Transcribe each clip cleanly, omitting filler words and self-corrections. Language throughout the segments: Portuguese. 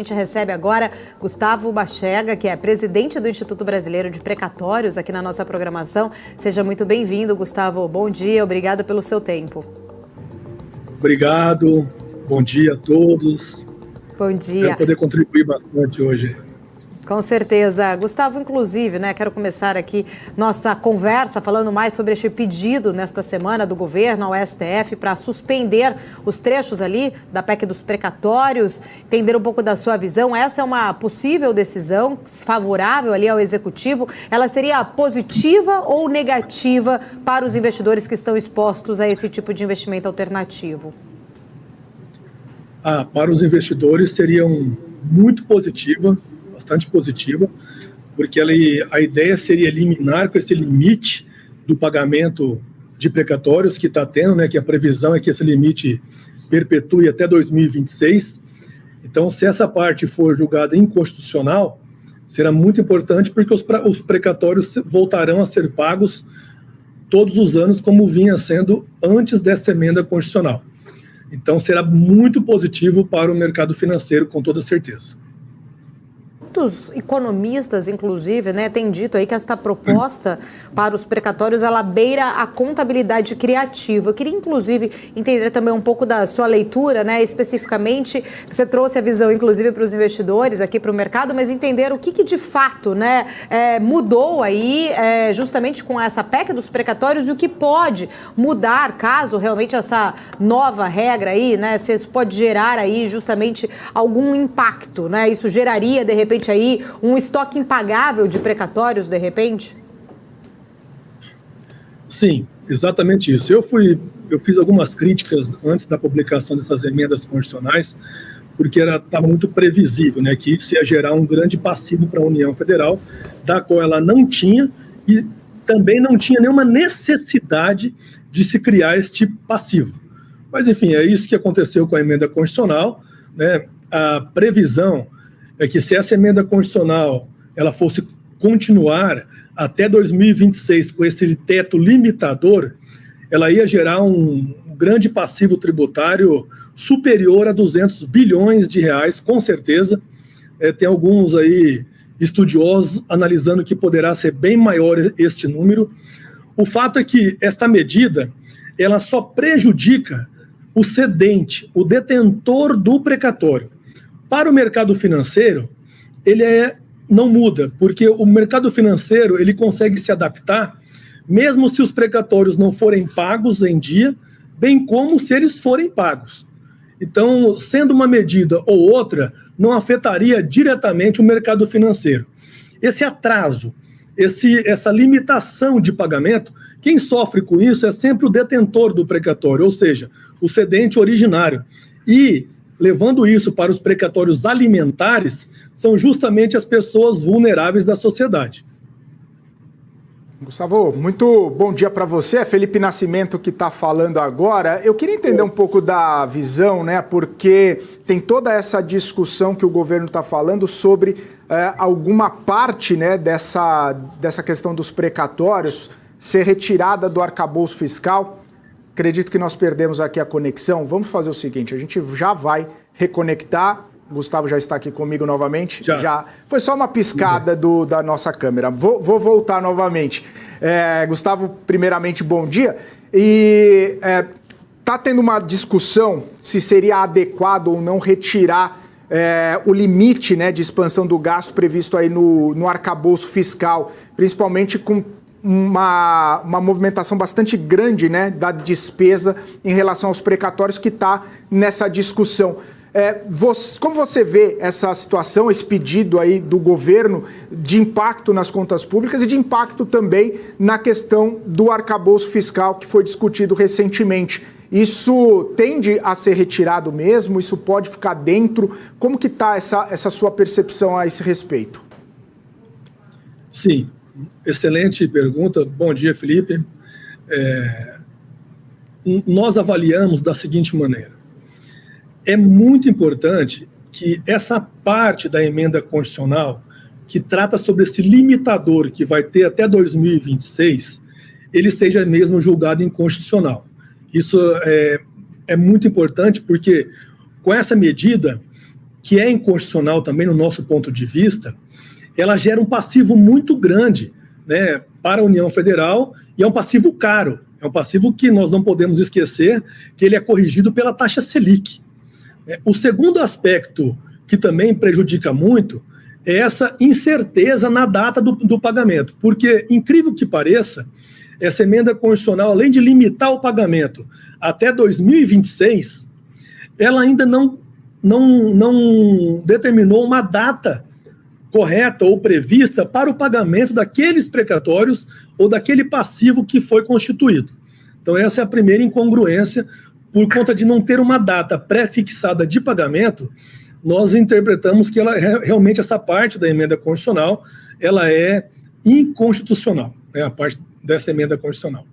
A gente recebe agora Gustavo Bachega, que é presidente do Instituto Brasileiro de Precatórios, aqui na nossa programação. Seja muito bem-vindo, Gustavo. Bom dia, obrigada pelo seu tempo. Obrigado, bom dia a todos. Bom dia. Espero poder contribuir bastante hoje. Com certeza. Gustavo, inclusive, quero começar aqui nossa conversa falando mais sobre este pedido nesta semana do governo ao STF para suspender os trechos ali da PEC dos precatórios, entender um pouco da sua visão. Essa é uma possível decisão favorável ali ao Executivo. Ela seria positiva ou negativa para os investidores que estão expostos a esse tipo de investimento alternativo? Para os investidores seria muito positiva, bastante positiva, porque a ideia seria eliminar com esse limite do pagamento de precatórios que está tendo, que a previsão é que esse limite perpetue até 2026. Então, se essa parte for julgada inconstitucional, será muito importante, porque os precatórios voltarão a ser pagos todos os anos, como vinha sendo antes dessa emenda constitucional. Então, será muito positivo para o mercado financeiro, com toda certeza. Muitos economistas, inclusive, têm dito aí que esta proposta para os precatórios, ela beira a contabilidade criativa. Eu queria, inclusive, entender também um pouco da sua leitura, especificamente, você trouxe a visão, inclusive, para os investidores, aqui para o mercado, mas entender o que de fato, mudou aí, justamente com essa PEC dos precatórios, e o que pode mudar, caso realmente essa nova regra aí, se isso pode gerar aí, justamente, algum impacto, Isso geraria, de repente, aí um estoque impagável de precatórios, de repente? Sim, exatamente isso. Eu fiz algumas críticas antes da publicação dessas emendas constitucionais, porque estava muito previsível, que isso ia gerar um grande passivo para a União Federal, da qual ela não tinha, e também não tinha nenhuma necessidade de se criar esse tipo passivo. Mas, enfim, é isso que aconteceu com a emenda constitucional, A previsão é que, se essa emenda constitucional ela fosse continuar até 2026 com esse teto limitador, ela ia gerar um grande passivo tributário superior a 200 bilhões de reais, com certeza. Tem alguns aí estudiosos analisando que poderá ser bem maior este número. O fato é que esta medida ela só prejudica o cedente, o detentor do precatório. Para o mercado financeiro, ele não muda, porque o mercado financeiro ele consegue se adaptar, mesmo se os precatórios não forem pagos em dia, bem como se eles forem pagos. Então, sendo uma medida ou outra, não afetaria diretamente o mercado financeiro. Esse atraso, essa limitação de pagamento, quem sofre com isso é sempre o detentor do precatório, ou seja, o cedente originário. E levando isso para os precatórios alimentares, são justamente as pessoas vulneráveis da sociedade. Gustavo, muito bom dia para você. É Felipe Nascimento que está falando agora. Eu queria entender um pouco da visão, porque tem toda essa discussão que o governo está falando sobre alguma parte dessa questão dos precatórios ser retirada do arcabouço fiscal. Acredito que nós perdemos aqui a conexão. Vamos fazer o seguinte, a gente já vai reconectar. O Gustavo já está aqui comigo novamente. Já. Foi só uma piscada da nossa câmera. Vou voltar novamente. Gustavo, primeiramente, bom dia. E está tendo uma discussão se seria adequado ou não retirar o limite de expansão do gasto previsto aí no arcabouço fiscal, principalmente com uma movimentação bastante grande da despesa em relação aos precatórios, que está nessa discussão. Como você vê essa situação, esse pedido aí do governo de impacto nas contas públicas e de impacto também na questão do arcabouço fiscal que foi discutido recentemente? Isso tende a ser retirado mesmo? Isso pode ficar dentro? Como que está essa sua percepção a esse respeito? Sim. Excelente pergunta. Bom dia, Felipe. Nós avaliamos da seguinte maneira. É muito importante que essa parte da emenda constitucional que trata sobre esse limitador que vai ter até 2026, ele seja mesmo julgado inconstitucional. Isso é muito importante, porque com essa medida que é inconstitucional também no nosso ponto de vista, ela gera um passivo muito grande, né, para a União Federal, e é um passivo caro, é um passivo que nós não podemos esquecer que ele é corrigido pela taxa Selic. O segundo aspecto que também prejudica muito é essa incerteza na data do pagamento, porque, incrível que pareça, essa emenda constitucional, além de limitar o pagamento até 2026, ela ainda não determinou uma data correta ou prevista para o pagamento daqueles precatórios ou daquele passivo que foi constituído. Então, essa é a primeira incongruência. Por conta de não ter uma data pré-fixada de pagamento, nós interpretamos que ela, realmente essa parte da emenda constitucional ela é inconstitucional, né, a parte dessa emenda constitucional.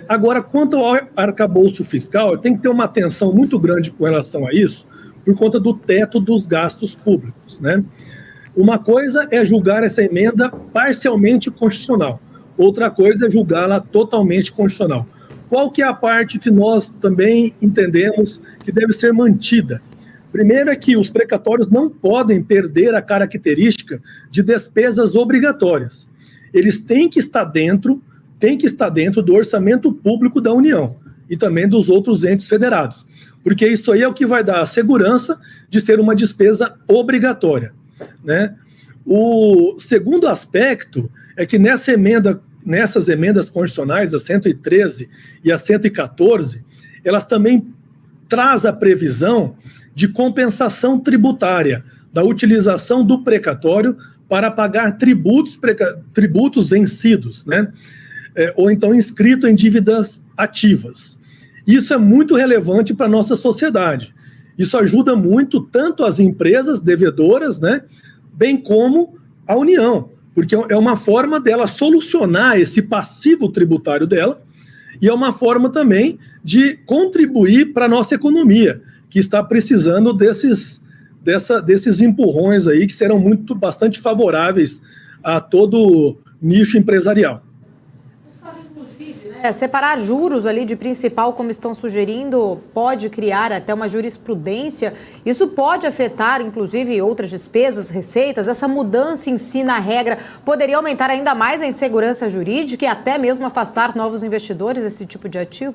Agora, quanto ao arcabouço fiscal, tem que ter uma atenção muito grande com relação a isso, por conta do teto dos gastos públicos, né? Uma coisa é julgar essa emenda parcialmente constitucional, outra coisa é julgá-la totalmente constitucional. Qual que é a parte que nós também entendemos que deve ser mantida? Primeiro é que os precatórios não podem perder a característica de despesas obrigatórias. Eles têm que estar dentro do orçamento público da União e também dos outros entes federados, porque isso aí é o que vai dar a segurança de ser uma despesa obrigatória, né? O segundo aspecto é que nessas emendas constitucionais, a 113 e a 114, elas também trazem a previsão de compensação tributária da utilização do precatório para pagar tributos vencidos, né? Ou então inscrito em dívidas ativas. Isso é muito relevante para a nossa sociedade. Isso ajuda muito tanto as empresas devedoras, né, bem como a União, porque é uma forma dela solucionar esse passivo tributário dela e é uma forma também de contribuir para a nossa economia, que está precisando desses empurrões aí que serão bastante favoráveis a todo nicho empresarial. Separar juros ali de principal, como estão sugerindo, pode criar até uma jurisprudência. Isso pode afetar, inclusive, outras despesas, receitas. Essa mudança em si na regra poderia aumentar ainda mais a insegurança jurídica e até mesmo afastar novos investidores desse tipo de ativo?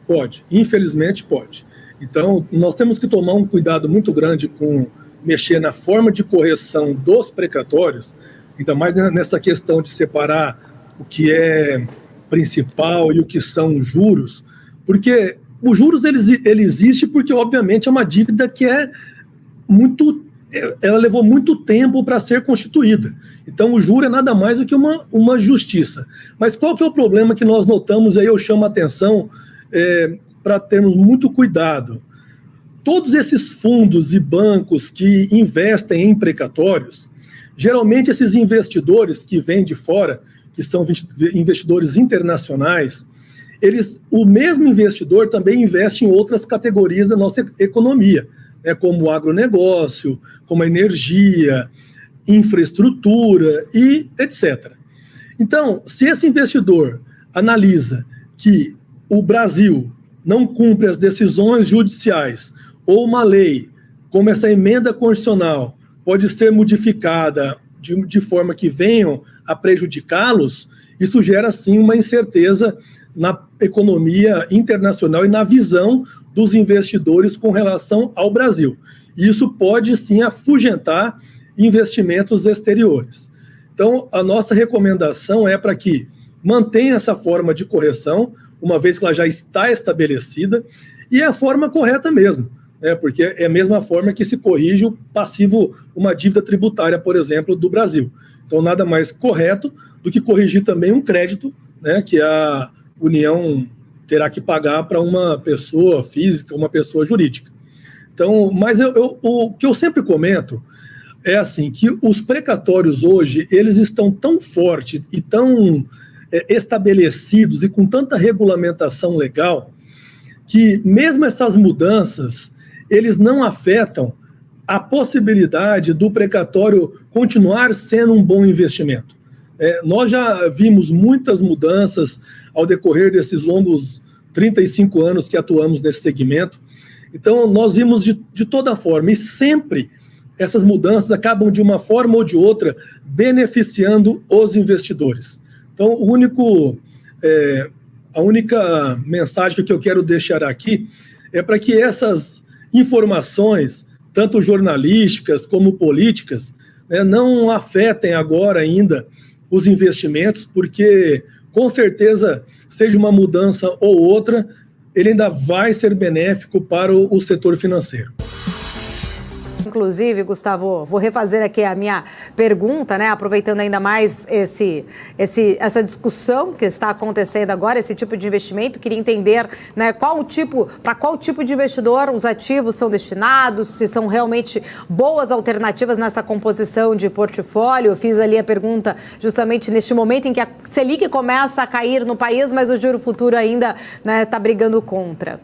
Pode, infelizmente pode. Então, nós temos que tomar um cuidado muito grande com mexer na forma de correção dos precatórios, ainda mais nessa questão de separar o que é principal e o que são juros, porque os juros ele existe porque, obviamente, é uma dívida que ela levou muito tempo para ser constituída. Então, o juro é nada mais do que uma justiça. Mas qual que é o problema que nós notamos, aí eu chamo a atenção para termos muito cuidado. Todos esses fundos e bancos que investem em precatórios, geralmente esses investidores que vêm de fora, que são investidores internacionais, o mesmo investidor também investe em outras categorias da nossa economia, né, como o agronegócio, como a energia, infraestrutura e etc. Então, se esse investidor analisa que o Brasil não cumpre as decisões judiciais ou uma lei, como essa emenda constitucional, pode ser modificada de forma que venham a prejudicá-los, isso gera, sim, uma incerteza na economia internacional e na visão dos investidores com relação ao Brasil. E isso pode, sim, afugentar investimentos exteriores. Então, a nossa recomendação é para que mantenha essa forma de correção, uma vez que ela já está estabelecida, e é a forma correta mesmo, né? Porque é a mesma forma que se corrige o passivo, uma dívida tributária, por exemplo, do Brasil. Então, nada mais correto do que corrigir também um crédito, né, que a União terá que pagar para uma pessoa física, uma pessoa jurídica. Então, mas o que eu sempre comento é assim, que os precatórios hoje, eles estão tão fortes e tão estabelecidos e com tanta regulamentação legal, que mesmo essas mudanças, eles não afetam a possibilidade do precatório continuar sendo um bom investimento. Nós já vimos muitas mudanças ao decorrer desses longos 35 anos que atuamos nesse segmento, Então, nós vimos de toda forma, e sempre essas mudanças acabam, de uma forma ou de outra, beneficiando os investidores. Então, a única mensagem que eu quero deixar aqui é para que essas informações, tanto jornalísticas como políticas, né, não afetem agora ainda os investimentos, porque, com certeza, seja uma mudança ou outra, ele ainda vai ser benéfico para o setor financeiro. Inclusive, Gustavo, vou refazer aqui a minha pergunta, né? Aproveitando ainda mais essa discussão que está acontecendo agora, esse tipo de investimento, queria entender, né, para qual tipo de investidor os ativos são destinados, se são realmente boas alternativas nessa composição de portfólio. Eu fiz ali a pergunta justamente neste momento em que a Selic começa a cair no país, mas o juro futuro ainda está brigando contra.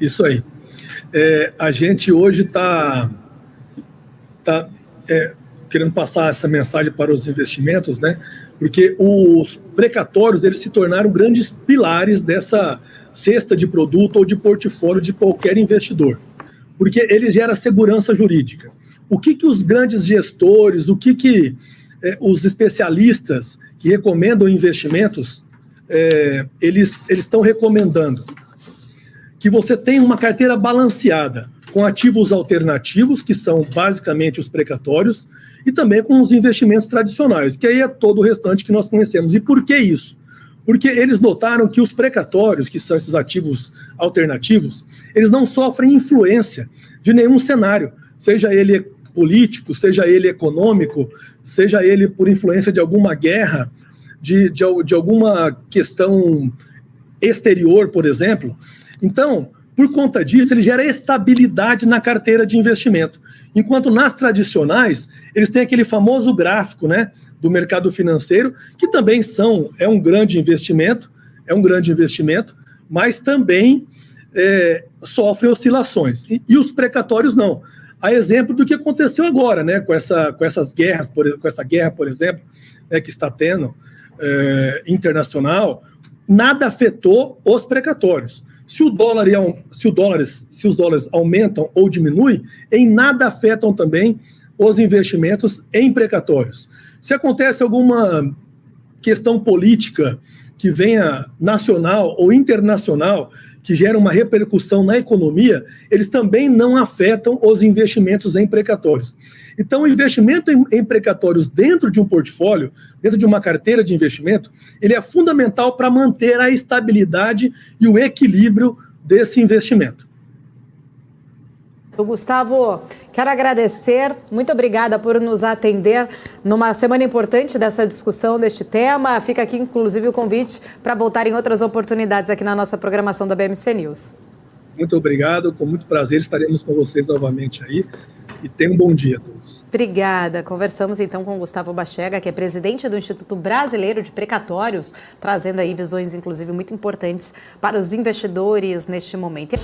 Isso aí. A gente hoje está querendo passar essa mensagem para os investimentos, né? Porque os precatórios, eles se tornaram grandes pilares dessa cesta de produto ou de portfólio de qualquer investidor, porque ele gera segurança jurídica. O que os grandes gestores, os especialistas que recomendam investimentos, eles estão recomendando? Que você tenha uma carteira balanceada, com ativos alternativos, que são basicamente os precatórios, e também com os investimentos tradicionais, que aí é todo o restante que nós conhecemos. E por que isso? Porque eles notaram que os precatórios, que são esses ativos alternativos, eles não sofrem influência de nenhum cenário, seja ele político, seja ele econômico, seja ele por influência de alguma guerra, de alguma questão exterior, por exemplo. Então, por conta disso, ele gera estabilidade na carteira de investimento. Enquanto nas tradicionais, eles têm aquele famoso gráfico, né, do mercado financeiro, que também é um grande investimento, mas também sofrem oscilações. E os precatórios não. A exemplo do que aconteceu agora, né, com essa guerra, por exemplo, que está tendo internacional, nada afetou os precatórios. Se os dólares aumentam ou diminuem, em nada afetam também os investimentos em precatórios. Se acontece alguma questão política que venha nacional ou internacional, que gera uma repercussão na economia, eles também não afetam os investimentos em precatórios. Então, o investimento em precatórios dentro de um portfólio, dentro de uma carteira de investimento, ele é fundamental para manter a estabilidade e o equilíbrio desse investimento. Gustavo, quero agradecer, muito obrigada por nos atender numa semana importante dessa discussão deste tema. Fica aqui, inclusive, o convite para voltar em outras oportunidades aqui na nossa programação da BMC News. Muito obrigado, com muito prazer estaremos com vocês novamente aí. E tenham um bom dia a todos. Obrigada. Conversamos então com o Gustavo Bachega, que é presidente do Instituto Brasileiro de Precatórios, trazendo aí visões, inclusive, muito importantes para os investidores neste momento.